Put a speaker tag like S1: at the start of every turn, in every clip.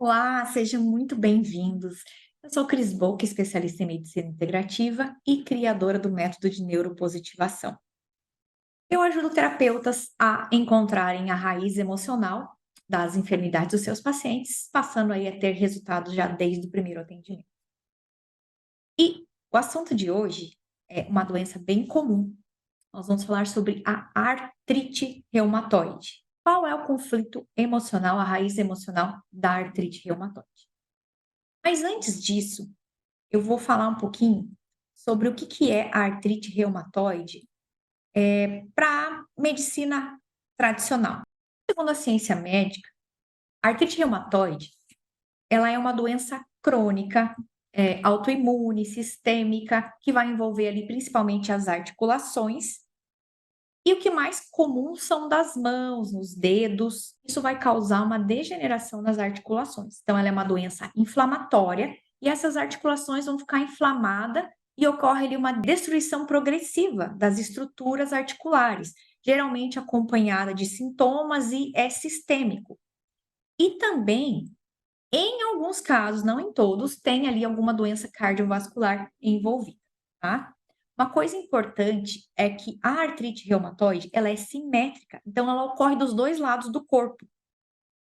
S1: Olá, sejam muito bem-vindos. Eu sou Cris Boca, especialista em medicina integrativa e criadora do método de neuropositivação. Eu ajudo terapeutas a encontrarem a raiz emocional das enfermidades dos seus pacientes, passando aí a ter resultados já desde o primeiro atendimento. E o assunto de hoje é uma doença bem comum. Nós vamos falar sobre a artrite reumatoide. Qual é o conflito emocional, a raiz emocional da artrite reumatoide? Mas antes disso, eu vou falar um pouquinho sobre o que é a artrite reumatoide para medicina tradicional. Segundo a ciência médica, a artrite reumatoide, ela é uma doença crônica, autoimune, sistêmica, que vai envolver ali principalmente as articulações. E o que mais comum são das mãos, nos dedos. Isso vai causar uma degeneração nas articulações. Então, ela é uma doença inflamatória e essas articulações vão ficar inflamadas e ocorre ali uma destruição progressiva das estruturas articulares, geralmente acompanhada de sintomas e é sistêmico. E também, em alguns casos, não em todos, tem ali alguma doença cardiovascular envolvida, tá? Uma coisa importante é que a artrite reumatoide, ela é simétrica, então ela ocorre dos 2 lados do corpo.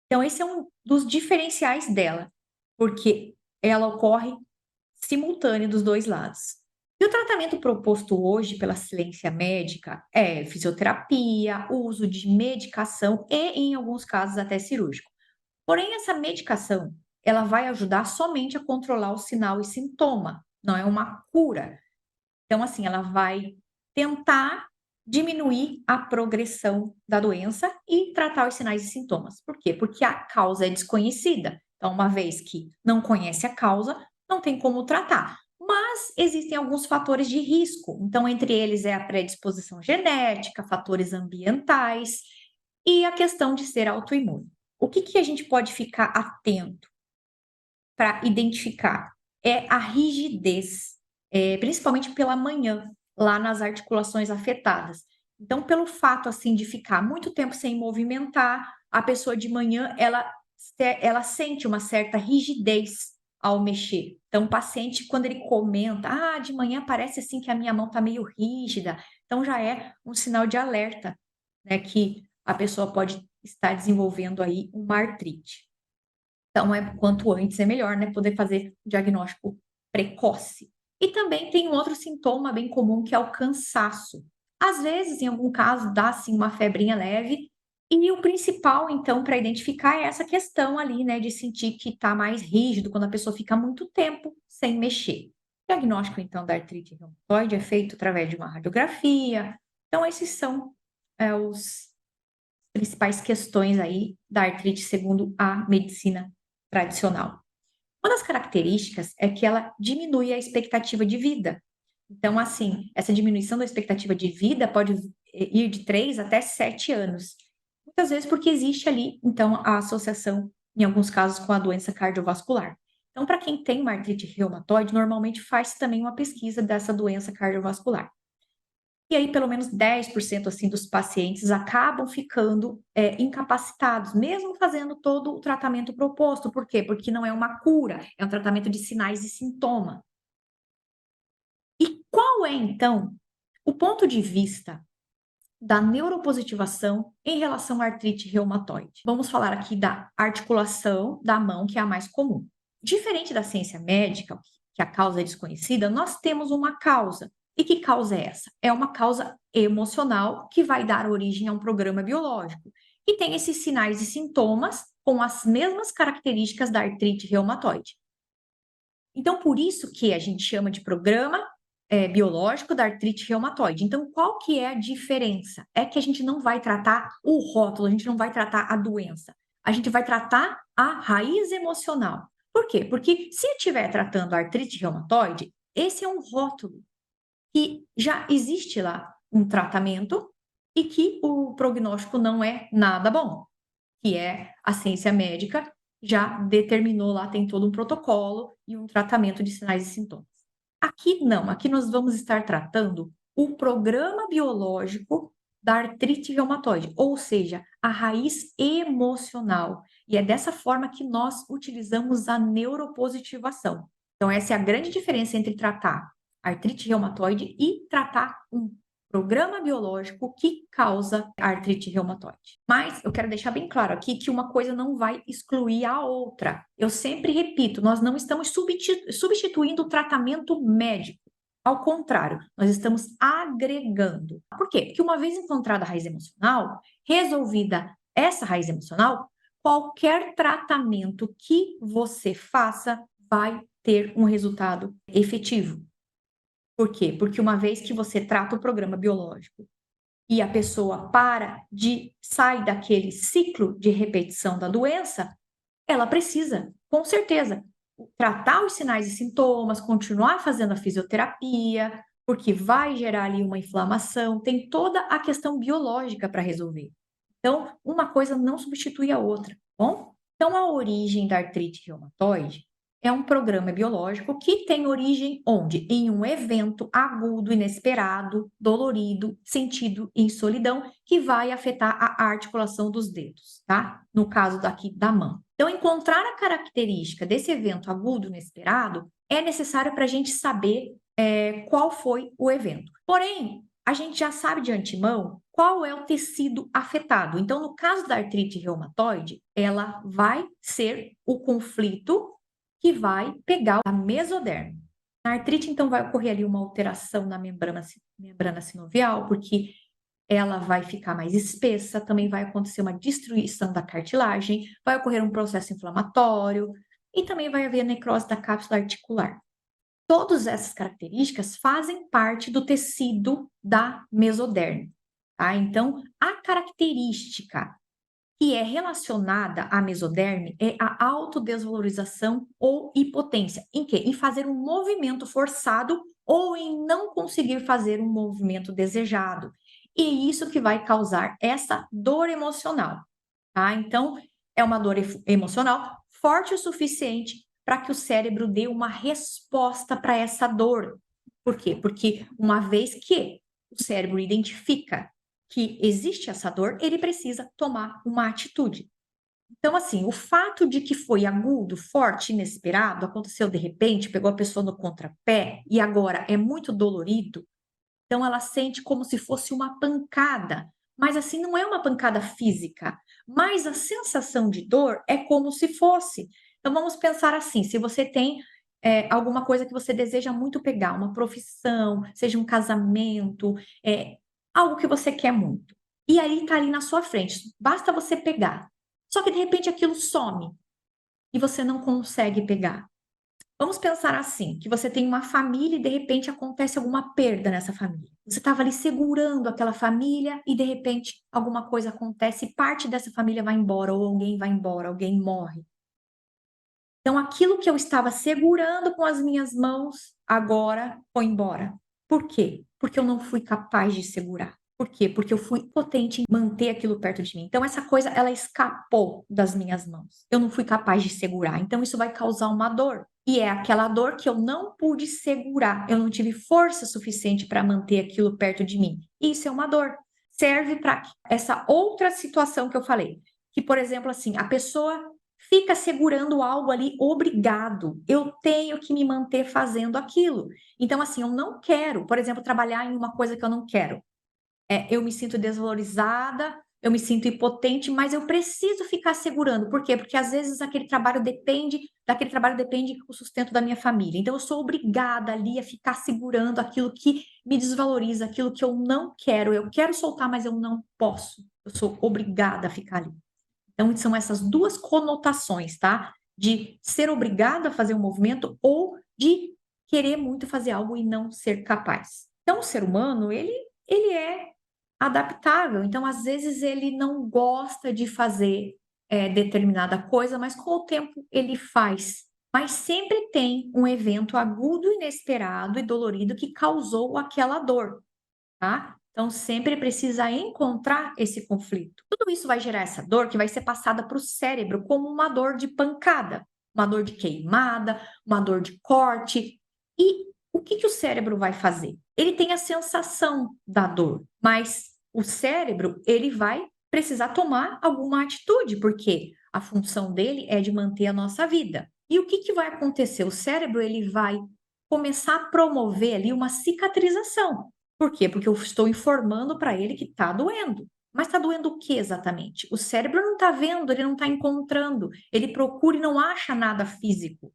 S1: Então esse é um dos diferenciais dela, porque ela ocorre simultâneo dos 2 lados. E o tratamento proposto hoje pela ciência médica é fisioterapia, uso de medicação e, em alguns casos, até cirúrgico. Porém, essa medicação, ela vai ajudar somente a controlar o sinal e sintoma, não é uma cura. Então, assim, ela vai tentar diminuir a progressão da doença e tratar os sinais e sintomas. Por quê? Porque a causa é desconhecida. Então, uma vez que não conhece a causa, não tem como tratar. Mas existem alguns fatores de risco. Então, entre eles é a predisposição genética, fatores ambientais e a questão de ser autoimune. O que a gente pode ficar atento para identificar? É a rigidez, principalmente pela manhã, lá nas articulações afetadas. Então, pelo fato, assim, de ficar muito tempo sem movimentar, a pessoa de manhã, ela sente uma certa rigidez ao mexer. Então, o paciente, quando ele comenta: "Ah, de manhã parece, assim, que a minha mão está meio rígida", então já é um sinal de alerta, né, que a pessoa pode estar desenvolvendo aí uma artrite. Então, quanto antes é melhor, né, poder fazer o diagnóstico precoce. E também tem um outro sintoma bem comum que é o cansaço. Às vezes, em algum caso, dá sim uma febrinha leve, e o principal, então, para identificar é essa questão ali, né, de sentir que está mais rígido quando a pessoa fica muito tempo sem mexer. O diagnóstico, então, da artrite reumatoide é feito através de uma radiografia. Então, esses são, os principais questões aí da artrite segundo a medicina tradicional. Uma das características é que ela diminui a expectativa de vida. Então, assim, essa diminuição da expectativa de vida pode ir de 3 até 7 anos. Muitas vezes porque existe ali, então, a associação, em alguns casos, com a doença cardiovascular. Então, para quem tem uma artrite reumatoide, normalmente faz também uma pesquisa dessa doença cardiovascular. E aí pelo menos 10% assim dos pacientes acabam ficando, incapacitados, mesmo fazendo todo o tratamento proposto. Por quê? Porque não é uma cura, é um tratamento de sinais e sintoma. E qual é então o ponto de vista da neuropositivação em relação à artrite reumatoide? Vamos falar aqui da articulação da mão, que é a mais comum. Diferente da ciência médica, que a causa é desconhecida, nós temos uma causa. E que causa é essa? É uma causa emocional que vai dar origem a um programa biológico. E tem esses sinais e sintomas com as mesmas características da artrite reumatoide. Então, por isso que a gente chama de programa, biológico da artrite reumatoide. Então, qual que é a diferença? É que a gente não vai tratar o rótulo, a gente não vai tratar a doença. A gente vai tratar a raiz emocional. Por quê? Porque se eu estiver tratando a artrite reumatoide, esse é um rótulo que já existe lá um tratamento e que o prognóstico não é nada bom, que é a ciência médica já determinou lá, tem todo um protocolo e um tratamento de sinais e sintomas. Aqui não, aqui nós vamos estar tratando o programa biológico da artrite reumatoide, ou seja, a raiz emocional. E é dessa forma que nós utilizamos a neuropositivação. Então, essa é a grande diferença entre tratar artrite reumatoide e tratar um programa biológico que causa artrite reumatoide. Mas eu quero deixar bem claro aqui que uma coisa não vai excluir a outra. Eu sempre repito, nós não estamos substituindo o tratamento médico. Ao contrário, nós estamos agregando. Por quê? Porque uma vez encontrada a raiz emocional, resolvida essa raiz emocional, qualquer tratamento que você faça vai ter um resultado efetivo. Por quê? Porque uma vez que você trata o programa biológico e a pessoa sai daquele ciclo de repetição da doença, ela precisa, com certeza, tratar os sinais e sintomas, continuar fazendo a fisioterapia, porque vai gerar ali uma inflamação, tem toda a questão biológica para resolver. Então, uma coisa não substitui a outra, tá bom? Então, a origem da artrite reumatoide é um programa biológico que tem origem onde? Em um evento agudo, inesperado, dolorido, sentido em solidão, que vai afetar a articulação dos dedos, tá? No caso daqui da mão. Então, encontrar a característica desse evento agudo, inesperado, é necessário para a gente saber qual foi o evento. Porém, a gente já sabe de antemão qual é o tecido afetado. Então, no caso da artrite reumatoide, ela vai ser o conflito que vai pegar a mesoderme. Na artrite, então, vai ocorrer ali uma alteração na membrana sinovial, porque ela vai ficar mais espessa, também vai acontecer uma destruição da cartilagem, vai ocorrer um processo inflamatório e também vai haver necrose da cápsula articular. Todas essas características fazem parte do tecido da mesoderme, tá? Então, a característica que é relacionada à mesoderme é a autodesvalorização ou hipotência. Em quê? Em fazer um movimento forçado ou em não conseguir fazer um movimento desejado. E isso que vai causar essa dor emocional, tá? Então, é uma dor emocional forte o suficiente para que o cérebro dê uma resposta para essa dor. Por quê? Porque uma vez que o cérebro identifica que existe essa dor, ele precisa tomar uma atitude. Então, assim, o fato de que foi agudo, forte, inesperado, aconteceu de repente, pegou a pessoa no contrapé e agora é muito dolorido, então ela sente como se fosse uma pancada, mas assim não é uma pancada física, mas a sensação de dor é como se fosse. Então vamos pensar assim, se você tem alguma coisa que você deseja muito pegar, uma profissão, seja um casamento, algo que você quer muito, e aí está ali na sua frente, basta você pegar. Só que de repente aquilo some e você não consegue pegar. Vamos pensar assim, que você tem uma família e de repente acontece alguma perda nessa família. Você estava ali segurando aquela família e de repente alguma coisa acontece e parte dessa família vai embora, ou alguém vai embora, alguém morre. Então aquilo que eu estava segurando com as minhas mãos agora foi embora. Por quê? Porque eu não fui capaz de segurar. Por quê? Porque eu fui potente em manter aquilo perto de mim. Então essa coisa ela escapou das minhas mãos. Eu não fui capaz de segurar. Então isso vai causar uma dor. E é aquela dor que eu não pude segurar. Eu não tive força suficiente para manter aquilo perto de mim. Isso é uma dor. Serve para essa outra situação que eu falei. Que, por exemplo, assim, a pessoa fica segurando algo ali obrigado. Eu tenho que me manter fazendo aquilo. Então, assim, eu não quero, por exemplo, trabalhar em uma coisa que eu não quero. Eu me sinto desvalorizada, eu me sinto impotente, mas eu preciso ficar segurando. Por quê? Porque às vezes daquele trabalho depende o sustento da minha família. Então eu sou obrigada ali a ficar segurando aquilo que me desvaloriza, aquilo que eu não quero. Eu quero soltar, mas eu não posso. Eu sou obrigada a ficar ali. Então são essas duas conotações, tá? De ser obrigada a fazer um movimento ou de querer muito fazer algo e não ser capaz. Então o ser humano, ele é adaptável. Então, às vezes, ele não gosta de fazer determinada coisa, mas com o tempo ele faz. Mas sempre tem um evento agudo, inesperado e dolorido que causou aquela dor, tá? Então, sempre precisa encontrar esse conflito. Tudo isso vai gerar essa dor que vai ser passada para o cérebro como uma dor de pancada, uma dor de queimada, uma dor de corte. E o que o cérebro vai fazer? Ele tem a sensação da dor, mas o cérebro, ele vai precisar tomar alguma atitude, porque A função dele é de manter a nossa vida. E o que que vai acontecer? O cérebro ele vai começar a promover ali uma cicatrização. Por quê? Porque eu estou informando para ele que está doendo. Mas está doendo o que exatamente? O cérebro não está vendo, ele não está encontrando, ele procura e não acha nada físico.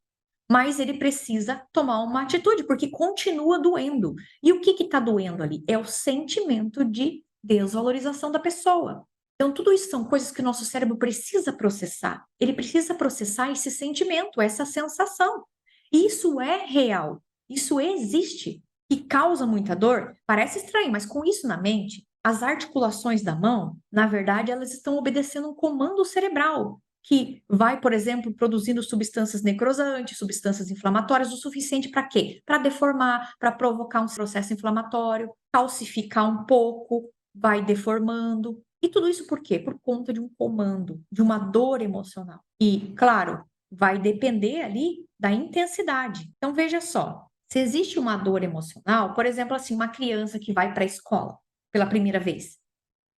S1: Mas ele precisa tomar uma atitude, porque continua doendo. E o que está doendo ali? É o sentimento de desvalorização da pessoa. Então, tudo isso são coisas que o nosso cérebro precisa processar. Ele precisa processar esse sentimento, essa sensação. E isso é real, isso existe e causa muita dor. Parece estranho, mas com isso na mente, as articulações da mão, na verdade, elas estão obedecendo um comando cerebral que vai, por exemplo, produzindo substâncias necrosantes, substâncias inflamatórias, o suficiente para quê? Para deformar, para provocar um processo inflamatório, calcificar um pouco, vai deformando. E tudo isso por quê? Por conta de um comando, de uma dor emocional. E, claro, vai depender ali da intensidade. Então, veja só, se existe uma dor emocional, por exemplo, assim, uma criança que vai para a escola pela primeira vez,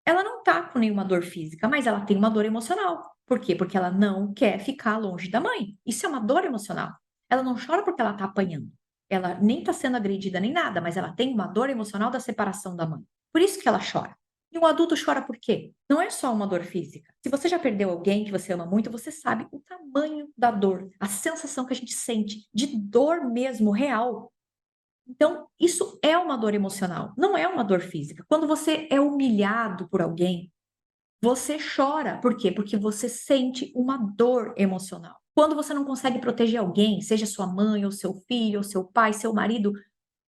S1: ela não está com nenhuma dor física, mas ela tem uma dor emocional. Por quê? Porque ela não quer ficar longe da mãe. Isso é uma dor emocional. Ela não chora porque ela está apanhando. Ela nem está sendo agredida nem nada, mas ela tem uma dor emocional da separação da mãe. Por isso que ela chora. E um adulto chora por quê? Não é só uma dor física. Se você já perdeu alguém que você ama muito, você sabe o tamanho da dor, a sensação que a gente sente de dor mesmo, real. Então, isso é uma dor emocional, não é uma dor física. Quando você é humilhado por alguém, você chora. Por quê? Porque você sente uma dor emocional. Quando você não consegue proteger alguém, seja sua mãe, ou seu filho, ou seu pai, seu marido,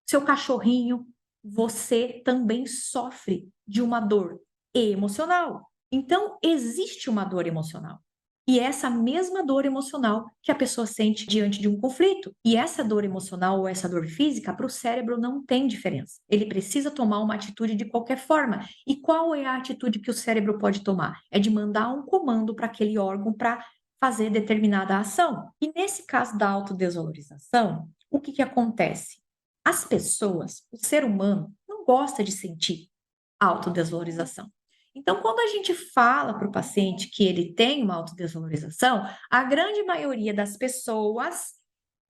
S1: seu cachorrinho, você também sofre de uma dor emocional. Então, existe uma dor emocional. E é essa mesma dor emocional que a pessoa sente diante de um conflito. E essa dor emocional ou essa dor física, para o cérebro não tem diferença. Ele precisa tomar uma atitude de qualquer forma. E qual é a atitude que o cérebro pode tomar? É de mandar um comando para aquele órgão para fazer determinada ação. E nesse caso da autodesvalorização, o que que acontece? As pessoas, o ser humano, não gosta de sentir autodesvalorização. Então, quando a gente fala para o paciente que ele tem uma autodesvalorização, a grande maioria das pessoas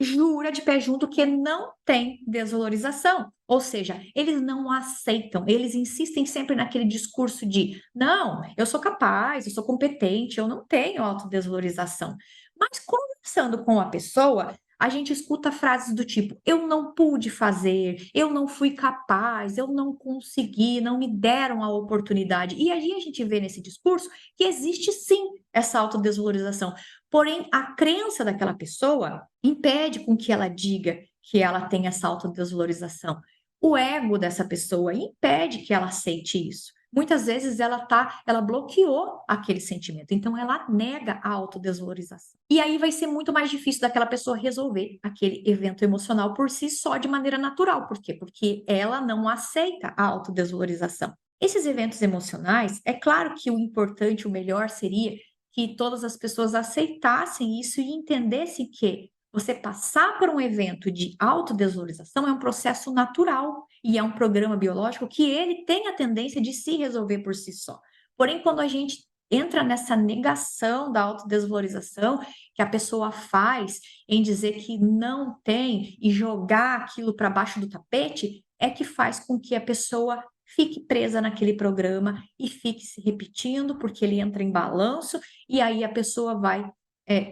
S1: jura de pé junto que não tem desvalorização. Ou seja, eles não aceitam, eles insistem sempre naquele discurso de não, eu sou capaz, eu sou competente, eu não tenho autodesvalorização. Mas conversando com a pessoa, a gente escuta frases do tipo: eu não pude fazer, eu não fui capaz, eu não consegui, não me deram a oportunidade. E aí a gente vê nesse discurso que existe sim essa autodesvalorização. Porém, a crença daquela pessoa impede com que ela diga que ela tem essa autodesvalorização. O ego dessa pessoa impede que ela aceite isso. Muitas vezes ela bloqueou aquele sentimento, então ela nega a autodesvalorização. E aí vai ser muito mais difícil daquela pessoa resolver aquele evento emocional por si só de maneira natural. Por quê? Porque ela não aceita a autodesvalorização. Esses eventos emocionais, é claro que o importante, o melhor seria que todas as pessoas aceitassem isso e entendessem que você passar por um evento de autodesvalorização é um processo natural e é um programa biológico que ele tem a tendência de se resolver por si só. Porém, quando a gente entra nessa negação da autodesvalorização que a pessoa faz em dizer que não tem e jogar aquilo para baixo do tapete, é que faz com que a pessoa fique presa naquele programa e fique se repetindo, porque ele entra em balanço e aí a pessoa vai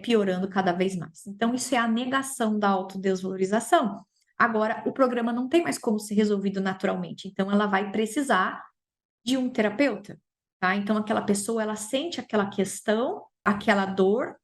S1: piorando cada vez mais. Então, isso é a negação da autodesvalorização. Agora, o programa não tem mais como ser resolvido naturalmente, então ela vai precisar de um terapeuta, tá? Então, aquela pessoa, ela sente aquela questão, aquela dor,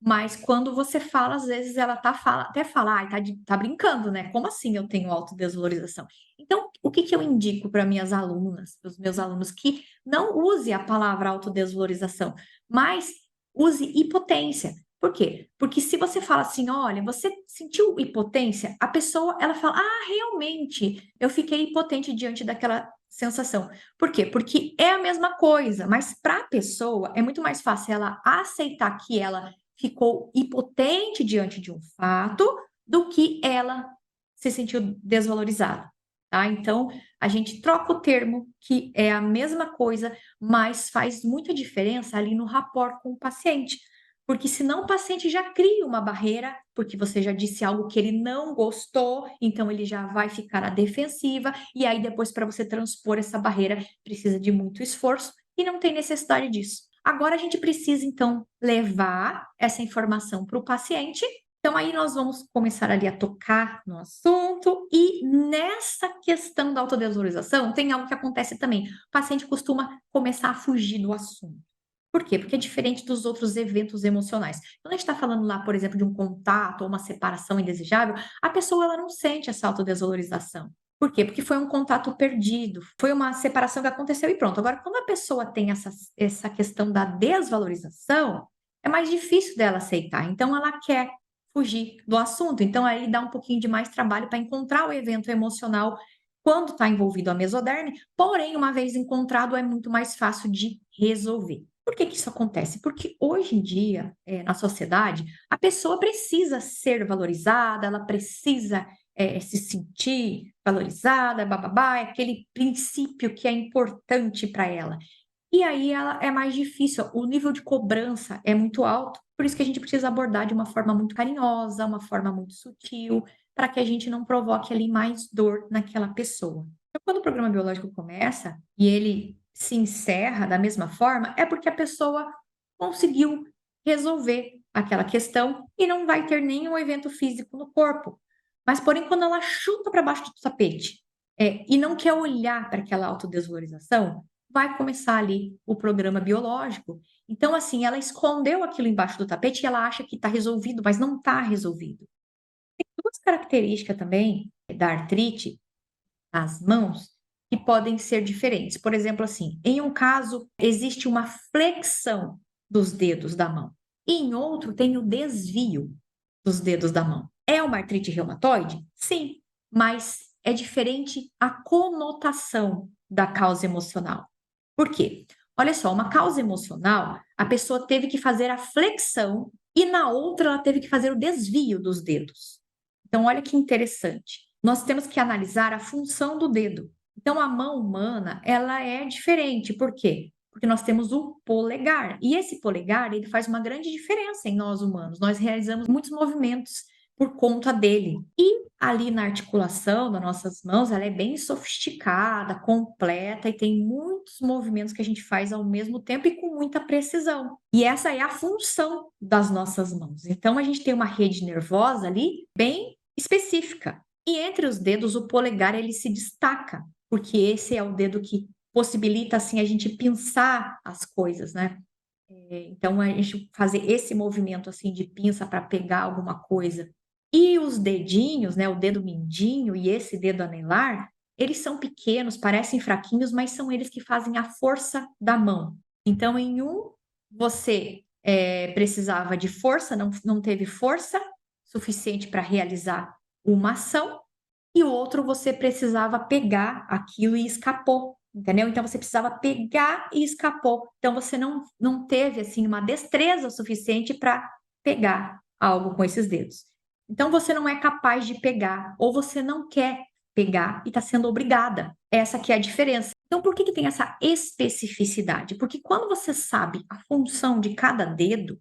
S1: mas quando você fala, às vezes ela até fala, ai, tá brincando, né? Como assim eu tenho autodesvalorização? Então, o que que eu indico para minhas alunas, para os meus alunos? Que não use a palavra autodesvalorização, mas use hipotência. Por quê? Porque se você fala assim, olha, você sentiu hipotência? A pessoa, ela fala, ah, realmente, eu fiquei impotente diante daquela sensação. Por quê? Porque é a mesma coisa, mas para a pessoa é muito mais fácil ela aceitar que ela ficou impotente diante de um fato do que ela se sentiu desvalorizada, tá? Então, a gente troca o termo, que é a mesma coisa, mas faz muita diferença ali no rapport com o paciente. Porque senão o paciente já cria uma barreira, porque você já disse algo que ele não gostou, então ele já vai ficar à defensiva, e aí depois para você transpor essa barreira precisa de muito esforço e não tem necessidade disso. Agora a gente precisa então levar essa informação para o paciente. Então aí nós vamos começar ali a tocar no assunto e nessa questão da autodesvalorização tem algo que acontece também. O paciente costuma começar a fugir do assunto. Por quê? Porque é diferente dos outros eventos emocionais. Quando a gente está falando lá, por exemplo, de um contato ou uma separação indesejável, a pessoa ela não sente essa autodesvalorização. Por quê? Porque foi um contato perdido, foi uma separação que aconteceu e pronto. Agora, quando a pessoa tem essa questão da desvalorização, é mais difícil dela aceitar. Então, ela quer fugir do assunto. Então, aí dá um pouquinho de mais trabalho para encontrar o evento emocional quando está envolvido a mesoderme, porém, uma vez encontrado, é muito mais fácil de resolver. Por que que isso acontece? Porque hoje em dia, na sociedade, a pessoa precisa ser valorizada, ela precisa se sentir valorizada, bababá, é aquele princípio que é importante para ela. E aí ela é mais difícil, o nível de cobrança é muito alto, por isso que a gente precisa abordar de uma forma muito carinhosa, uma forma muito sutil, para que a gente não provoque ali mais dor naquela pessoa. Então, quando o programa biológico começa e ele se encerra da mesma forma, é porque a pessoa conseguiu resolver aquela questão e não vai ter nenhum evento físico no corpo. Mas, porém, quando ela chuta para baixo do tapete, e não quer olhar para aquela autodesvalorização, vai começar ali o programa biológico. Então, assim, ela escondeu aquilo embaixo do tapete e ela acha que está resolvido, mas não está resolvido. Tem duas características também da artrite nas mãos que podem ser diferentes. Por exemplo, assim, em um caso existe uma flexão dos dedos da mão, e em outro tem o desvio dos dedos da mão. É uma artrite reumatoide? Sim, mas é diferente a conotação da causa emocional. Por quê? Olha só, uma causa emocional, a pessoa teve que fazer a flexão e na outra ela teve que fazer o desvio dos dedos. Então, olha que interessante. Nós temos que analisar a função do dedo. Então, a mão humana, ela é diferente. Por quê? Porque nós temos o polegar. E esse polegar, ele faz uma grande diferença em nós humanos. Nós realizamos muitos movimentos por conta dele. E ali na articulação das nossas mãos, ela é bem sofisticada, completa e tem muitos movimentos que a gente faz ao mesmo tempo e com muita precisão. E essa é a função das nossas mãos. Então a gente tem uma rede nervosa ali bem específica. E entre os dedos, o polegar ele se destaca, porque esse é o dedo que possibilita assim a gente pensar as coisas, né? Então a gente fazer esse movimento assim de pinça para pegar alguma coisa. E os dedinhos, né, o dedo mindinho e esse dedo anelar, eles são pequenos, parecem fraquinhos, mas são eles que fazem a força da mão. Então, em um, você precisava de força, não teve força suficiente para realizar uma ação, e o outro você precisava pegar aquilo e escapou, entendeu? Então você precisava pegar e escapou. Então você não teve assim uma destreza suficiente para pegar algo com esses dedos. Então você não é capaz de pegar, ou você não quer pegar e está sendo obrigada. Essa que é a diferença. Então por que que tem essa especificidade? Porque quando você sabe a função de cada dedo,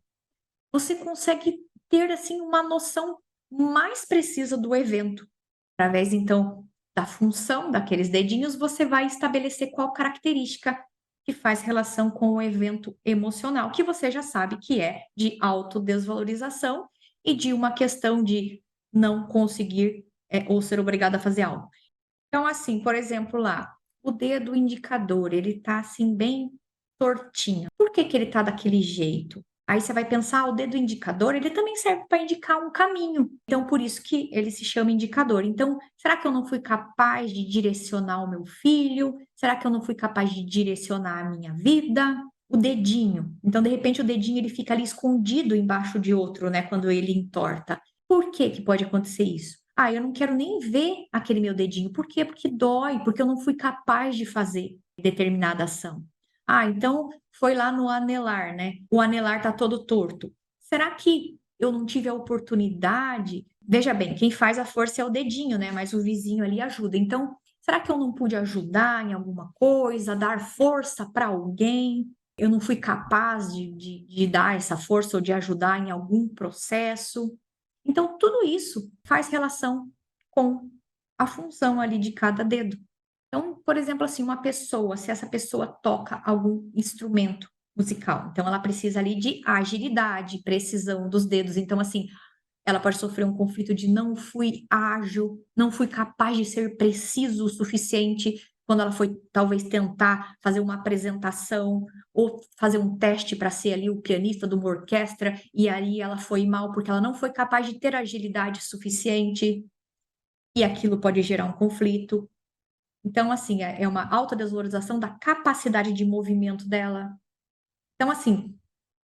S1: você consegue ter assim uma noção mais precisa do evento. Através, então, da função daqueles dedinhos, você vai estabelecer qual característica que faz relação com o evento emocional, que você já sabe que é de autodesvalorização e de uma questão de não conseguir ou ser obrigado a fazer algo. Então, assim, por exemplo, lá, o dedo indicador, ele tá assim bem tortinho. Por que que ele tá daquele jeito? Aí você vai pensar, o dedo indicador, ele também serve para indicar um caminho. Então, por isso que ele se chama indicador. Então, será que eu não fui capaz de direcionar o meu filho? Será que eu não fui capaz de direcionar a minha vida? O dedinho. Então, de repente, o dedinho ele fica ali escondido embaixo de outro, né, quando ele entorta. Por que que pode acontecer isso? Ah, eu não quero nem ver aquele meu dedinho. Por quê? Porque dói, porque eu não fui capaz de fazer determinada ação. Ah, então foi lá no anelar, né? O anelar tá todo torto. Será que eu não tive a oportunidade? Veja bem, quem faz a força é o dedinho, né? Mas o vizinho ali ajuda. Então, será que eu não pude ajudar em alguma coisa, dar força para alguém? eu não fui capaz de dar essa força ou de ajudar em algum processo. Então, tudo isso faz relação com a função ali de cada dedo. Então, por exemplo, assim, uma pessoa, se essa pessoa toca algum instrumento musical, então ela precisa ali de agilidade, precisão dos dedos. Então, assim, ela pode sofrer um conflito de não fui ágil, não fui capaz de ser preciso o suficiente quando ela foi talvez tentar fazer uma apresentação ou fazer um teste para ser ali o pianista de uma orquestra e aí ela foi mal porque ela não foi capaz de ter agilidade suficiente e aquilo pode gerar um conflito. Então, assim, é uma alta desvalorização da capacidade de movimento dela. Então, assim,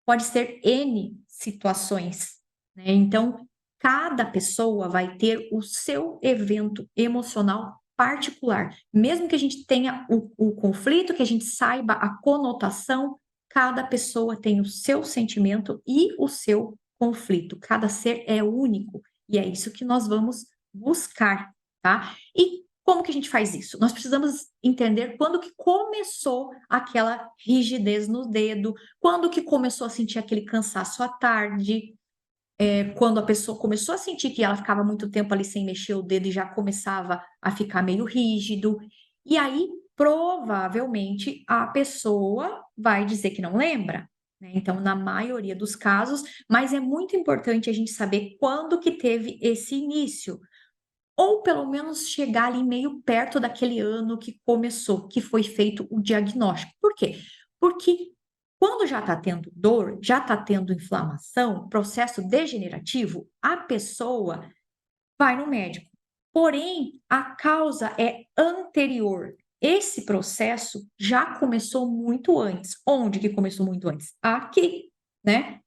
S1: pode ser N situações, né? Então, cada pessoa vai ter o seu evento emocional particular. Mesmo que a gente tenha o conflito, que a gente saiba a conotação, cada pessoa tem o seu sentimento e o seu conflito. Cada ser é único e é isso que nós vamos buscar, tá? E como que a gente faz isso? Nós precisamos entender quando que começou aquela rigidez no dedo, quando que começou a sentir aquele cansaço à tarde, quando a pessoa começou a sentir que ela ficava muito tempo ali sem mexer o dedo e já começava a ficar meio rígido. E aí, provavelmente, a pessoa vai dizer que não lembra, né? Então, na maioria dos casos, mas é muito importante a gente saber quando que teve esse início, ou pelo menos chegar ali meio perto daquele ano que começou, que foi feito o diagnóstico. Por quê? Porque quando já está tendo dor, já está tendo inflamação, processo degenerativo, a pessoa vai no médico. Porém, a causa é anterior. Esse processo já começou muito antes. Onde que começou muito antes? Aqui, né?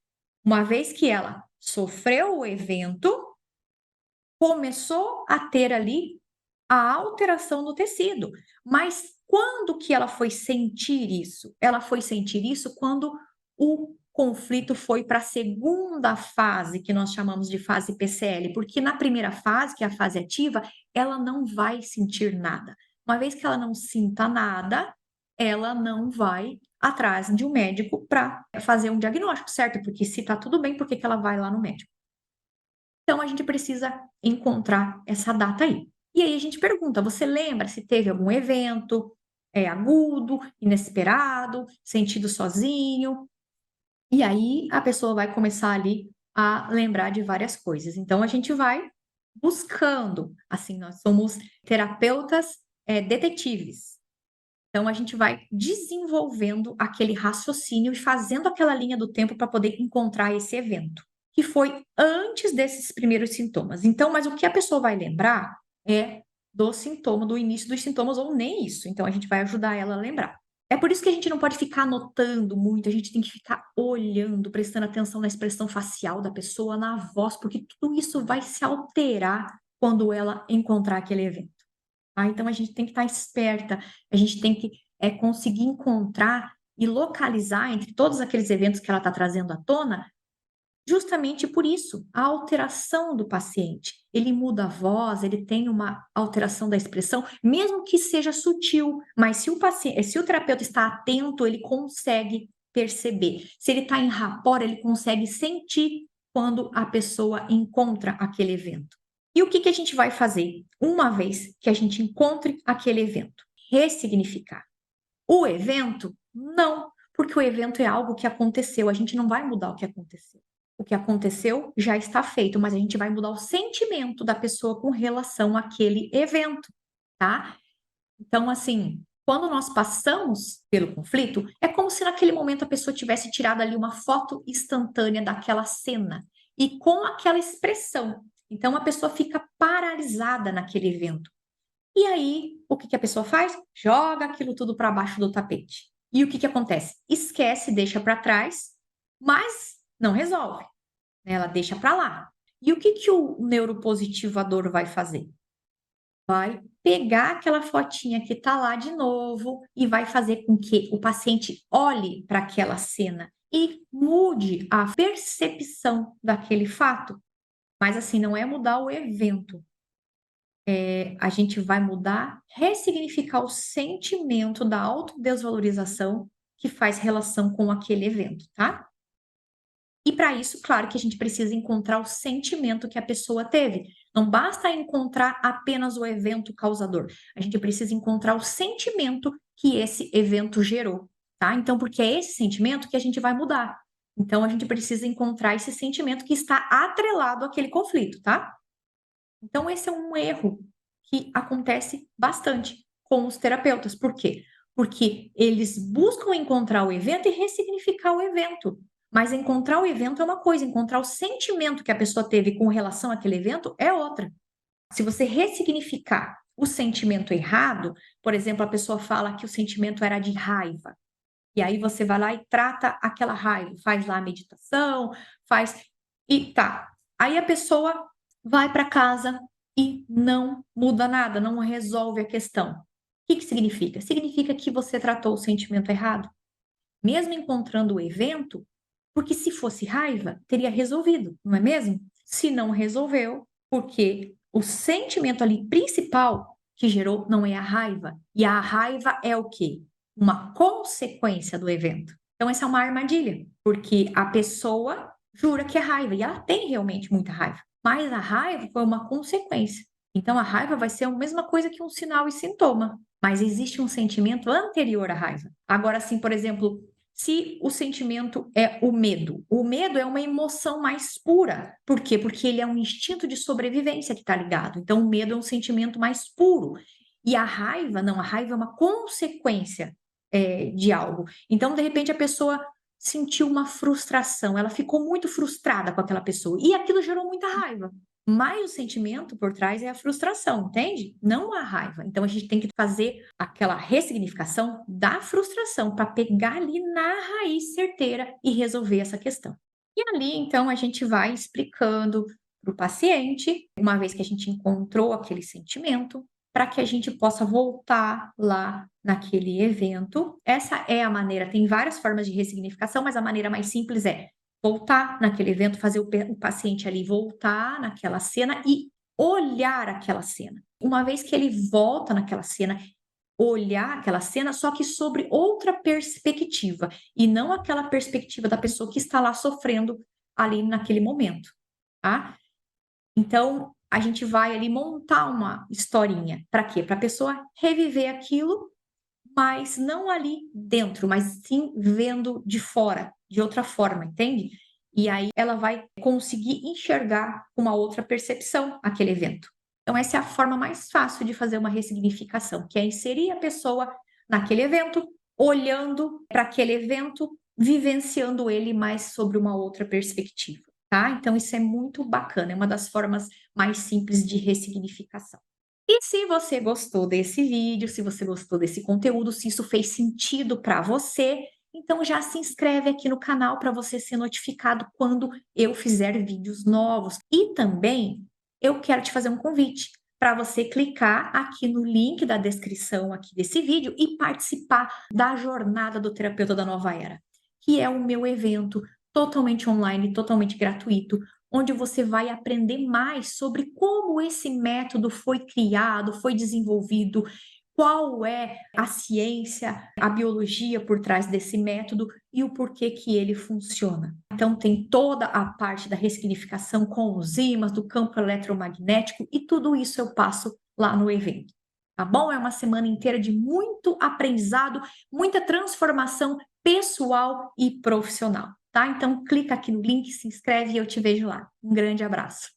S1: Uma vez que ela sofreu o evento, começou a ter ali a alteração no tecido. Mas quando que ela foi sentir isso? Ela foi sentir isso quando o conflito foi para a segunda fase, que nós chamamos de fase PCL, porque na primeira fase, que é a fase ativa, ela não vai sentir nada. Uma vez que ela não sinta nada, ela não vai atrás de um médico para fazer um diagnóstico, certo? Porque se está tudo bem, por que que ela vai lá no médico? Então, a gente precisa encontrar essa data aí. E aí a gente pergunta: você lembra se teve algum evento agudo, inesperado, sentido sozinho? E aí a pessoa vai começar ali a lembrar de várias coisas. Então, a gente vai buscando, assim, nós somos terapeutas detetives. Então, a gente vai desenvolvendo aquele raciocínio e fazendo aquela linha do tempo para poder encontrar esse evento, que foi antes desses primeiros sintomas. Então, mas o que a pessoa vai lembrar é do sintoma, do início dos sintomas, ou nem isso. Então, a gente vai ajudar ela a lembrar. É por isso que a gente não pode ficar anotando muito, a gente tem que ficar olhando, prestando atenção na expressão facial da pessoa, na voz, porque tudo isso vai se alterar quando ela encontrar aquele evento. Ah, então a gente tem que estar esperta, a gente tem que conseguir encontrar e localizar entre todos aqueles eventos que ela está trazendo à tona, justamente por isso, a alteração do paciente. Ele muda a voz, ele tem uma alteração da expressão, mesmo que seja sutil, mas se o paciente, se o terapeuta está atento, ele consegue perceber. Se ele está em rapport, ele consegue sentir quando a pessoa encontra aquele evento. E o que que a gente vai fazer uma vez que a gente encontre aquele evento? Ressignificar. O evento? Não, porque o evento é algo que aconteceu, a gente não vai mudar o que aconteceu. O que aconteceu já está feito, mas a gente vai mudar o sentimento da pessoa com relação àquele evento, tá? Então, assim, quando nós passamos pelo conflito, é como se naquele momento a pessoa tivesse tirado ali uma foto instantânea daquela cena e com aquela expressão. Então, a pessoa fica paralisada naquele evento. E aí, o que que a pessoa faz? Joga aquilo tudo para baixo do tapete. E o que que acontece? Esquece, deixa para trás, mas não resolve, né? Ela deixa para lá. E o que que o neuropositivador vai fazer? Vai pegar aquela fotinha que está lá de novo e vai fazer com que o paciente olhe para aquela cena e mude a percepção daquele fato. Mas assim, não é mudar o evento, a gente vai mudar, ressignificar o sentimento da autodesvalorização que faz relação com aquele evento, tá? E para isso, claro que a gente precisa encontrar o sentimento que a pessoa teve. Não basta encontrar apenas o evento causador. A gente precisa encontrar o sentimento que esse evento gerou, tá? Então, porque é esse sentimento que a gente vai mudar. Então, a gente precisa encontrar esse sentimento que está atrelado àquele conflito, tá? Então, esse é um erro que acontece bastante com os terapeutas. Por quê? Porque eles buscam encontrar o evento e ressignificar o evento. Mas encontrar o evento é uma coisa, encontrar o sentimento que a pessoa teve com relação àquele evento é outra. Se você ressignificar o sentimento errado, por exemplo, a pessoa fala que o sentimento era de raiva, e aí você vai lá e trata aquela raiva, faz lá a meditação, faz e tá. Aí a pessoa vai para casa e não muda nada, não resolve a questão. O que que significa? Significa que você tratou o sentimento errado. Mesmo encontrando o evento, porque se fosse raiva, teria resolvido, não é mesmo? Se não resolveu, porque o sentimento ali principal que gerou não é a raiva. E a raiva é o quê? Uma consequência do evento. Então, essa é uma armadilha, porque a pessoa jura que é raiva, e ela tem realmente muita raiva. Mas a raiva foi uma consequência. Então, a raiva vai ser a mesma coisa que um sinal e sintoma. Mas existe um sentimento anterior à raiva. Agora, assim, por exemplo, se o sentimento é o medo é uma emoção mais pura. Por quê? Porque ele é um instinto de sobrevivência que está ligado. Então, o medo é um sentimento mais puro. E a raiva, não, a raiva é uma consequência de algo. Então, de repente, a pessoa sentiu uma frustração, ela ficou muito frustrada com aquela pessoa, e aquilo gerou muita raiva. Mas o sentimento por trás é a frustração, entende? Não a raiva. Então a gente tem que fazer aquela ressignificação da frustração para pegar ali na raiz certeira e resolver essa questão. E ali, então, a gente vai explicando para o paciente, uma vez que a gente encontrou aquele sentimento, para que a gente possa voltar lá naquele evento. Essa é a maneira, tem várias formas de ressignificação, mas a maneira mais simples é voltar naquele evento, fazer o paciente ali voltar naquela cena e olhar aquela cena. Uma vez que ele volta naquela cena, olhar aquela cena, só que sobre outra perspectiva, e não aquela perspectiva da pessoa que está lá sofrendo ali naquele momento, tá? Então, a gente vai ali montar uma historinha. Para quê? Para a pessoa reviver aquilo, mas não ali dentro, mas sim vendo de fora, de outra forma, entende? E aí ela vai conseguir enxergar uma outra percepção aquele evento. Então, essa é a forma mais fácil de fazer uma ressignificação, que é inserir a pessoa naquele evento, olhando para aquele evento, vivenciando ele mais sobre uma outra perspectiva, tá? Então, isso é muito bacana, é uma das formas mais simples de ressignificação. E se você gostou desse vídeo, se você gostou desse conteúdo, se isso fez sentido para você, então já se inscreve aqui no canal para você ser notificado quando eu fizer vídeos novos. E também eu quero te fazer um convite para você clicar aqui no link da descrição aqui desse vídeo e participar da Jornada do Terapeuta da Nova Era, que é o meu evento totalmente online, totalmente gratuito, onde você vai aprender mais sobre como esse método foi criado, foi desenvolvido, qual é a ciência, a biologia por trás desse método e o porquê que ele funciona. Então tem toda a parte da ressignificação com os ímãs, do campo eletromagnético e tudo isso eu passo lá no evento. Tá bom? É uma semana inteira de muito aprendizado, muita transformação pessoal e profissional, tá? Então clica aqui no link, se inscreve e eu te vejo lá. Um grande abraço.